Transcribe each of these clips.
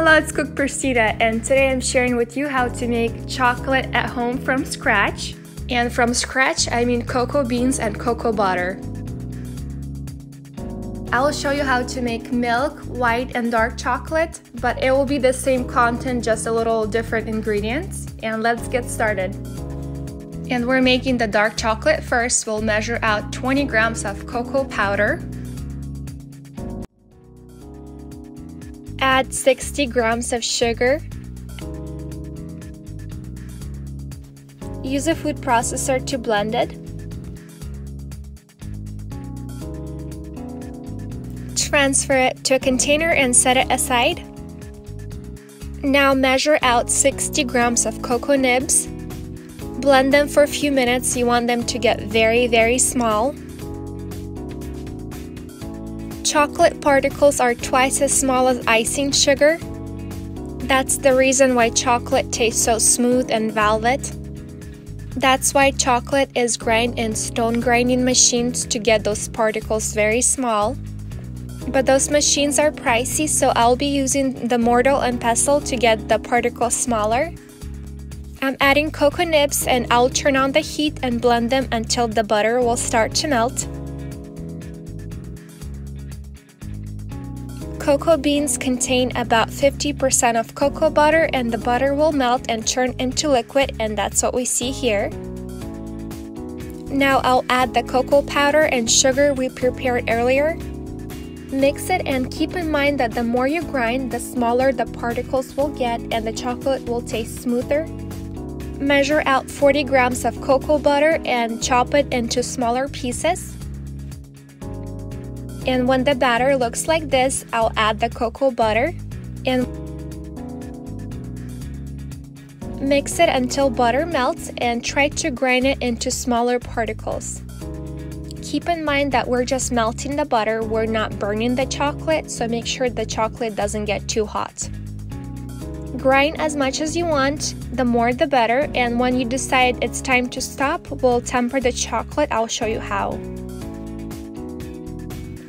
Hello, it's Cook Persita, and today I'm sharing with you how to make chocolate at home from scratch. And from scratch, I mean cocoa beans and cocoa butter. I will show you how to make milk, white, and dark chocolate, but it will be the same content, just a little different ingredients. And let's get started. And we're making the dark chocolate first. We'll measure out 20 grams of cocoa powder. Add 60 grams of sugar. Use a food processor to blend it. Transfer it to a container and set it aside. Now measure out 60 grams of cocoa nibs. Blend them for a few minutes. You want them to get very small. Chocolate particles are twice as small as icing sugar. That's the reason why chocolate tastes so smooth and velvet. That's why chocolate is ground in stone grinding machines to get those particles very small. But those machines are pricey, so I'll be using the mortar and pestle to get the particles smaller. I'm adding cocoa nibs and I'll turn on the heat and blend them until the butter will start to melt. Cocoa beans contain about 50% of cocoa butter, and the butter will melt and turn into liquid, and that's what we see here. Now I'll add the cocoa powder and sugar we prepared earlier. Mix it and keep in mind that the more you grind, the smaller the particles will get and the chocolate will taste smoother. Measure out 40 grams of cocoa butter and chop it into smaller pieces. And when the batter looks like this, I'll add the cocoa butter and mix it until butter melts and try to grind it into smaller particles. Keep in mind that we're just melting the butter, we're not burning the chocolate, so make sure the chocolate doesn't get too hot. Grind as much as you want, the more the better, and when you decide it's time to stop, we'll temper the chocolate. I'll show you how.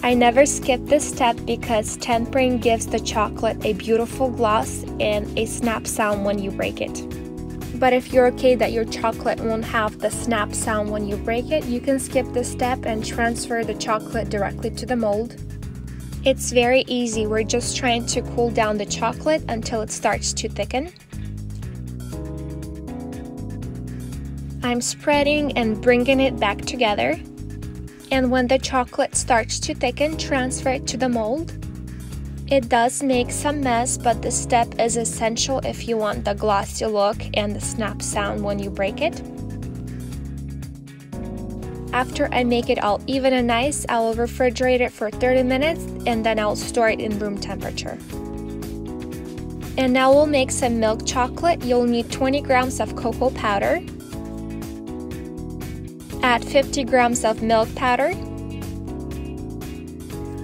I never skip this step because tempering gives the chocolate a beautiful gloss and a snap sound when you break it. But if you're okay that your chocolate won't have the snap sound when you break it, you can skip this step and transfer the chocolate directly to the mold. It's very easy, we're just trying to cool down the chocolate until it starts to thicken. I'm spreading and bringing it back together. And when the chocolate starts to thicken, transfer it to the mold. It does make some mess, but this step is essential if you want the glossy look and the snap sound when you break it. After I make it all even and nice, I will refrigerate it for 30 minutes and then I'll store it in room temperature. And now we'll make some milk chocolate. You'll need 20 grams of cocoa powder. Add 50 grams of milk powder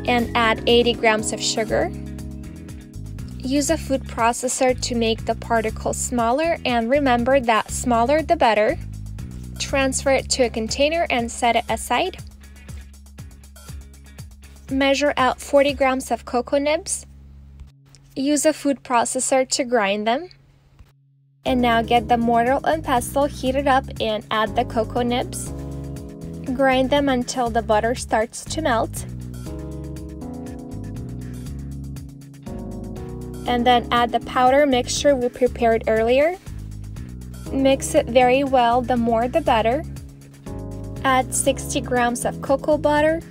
and add 80 grams of sugar. Use a food processor to make the particles smaller, and remember that smaller the better. Transfer it to a container and set it aside. Measure out 40 grams of cocoa nibs. Use a food processor to grind them. And now get the mortar and pestle heated up and add the cocoa nibs. Grind them until the butter starts to melt. And then add the powder mixture we prepared earlier. Mix it very well, the more the better. Add 60 grams of cocoa butter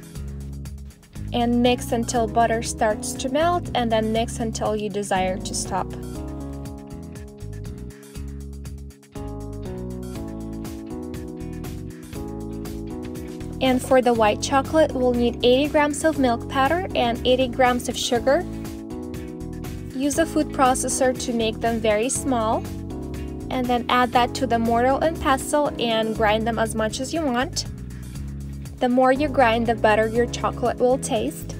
and mix until butter starts to melt, and then mix until you desire to stop. And for the white chocolate, we'll need 80 grams of milk powder and 80 grams of sugar. Use a food processor to make them very small. And then add that to the mortar and pestle and grind them as much as you want. The more you grind, the better your chocolate will taste.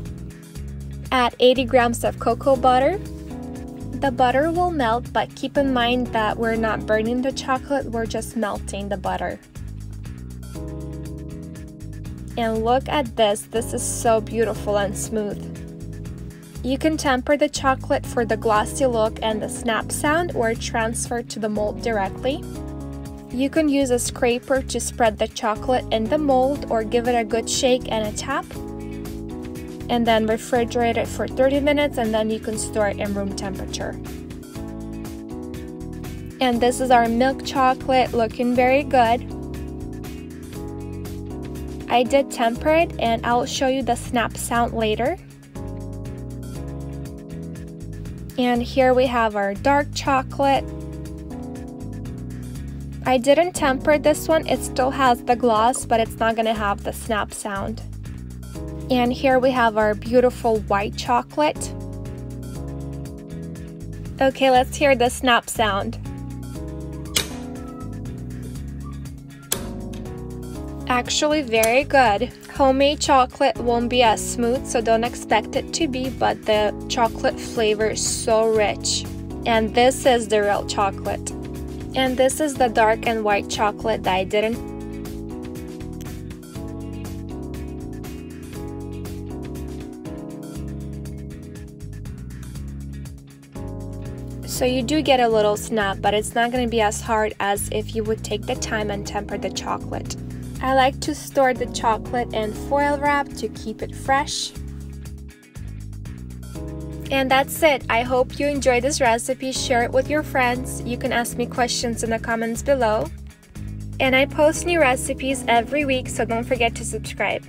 Add 80 grams of cocoa butter. The butter will melt, but keep in mind that we're not burning the chocolate, we're just melting the butter. And look at this, this is so beautiful and smooth. You can temper the chocolate for the glossy look and the snap sound, or transfer to the mold directly. You can use a scraper to spread the chocolate in the mold, or give it a good shake and a tap. And then refrigerate it for 30 minutes, and then you can store it in room temperature. And this is our milk chocolate, looking very good. I did temper it, and I'll show you the snap sound later. And here we have our dark chocolate. I didn't temper this one, it still has the gloss, but it's not gonna have the snap sound. And here we have our beautiful white chocolate. Okay, let's hear the snap sound. Actually, very good. Homemade chocolate won't be as smooth, so don't expect it to be, but the chocolate flavor is so rich. And this is the real chocolate. And this is the dark and white chocolate that I didn't. So you do get a little snap, but it's not going to be as hard as if you would take the time and temper the chocolate. I like to store the chocolate in foil wrap to keep it fresh. And that's it. I hope you enjoyed this recipe. Share it with your friends. You can ask me questions in the comments below. And I post new recipes every week, so don't forget to subscribe.